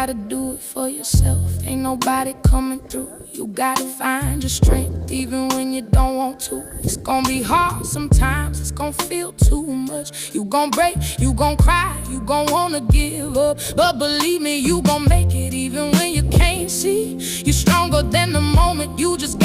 gotta do it for yourself. Ain't nobody coming through. You gotta find your strength even when you don't want to. It's gonna be hard sometimes, it's gonna feel too much. You gon' break, you gon' cry, you gon' wanna give up. But believe me, you gon' make it even when you can't see. You're stronger than the moment, you just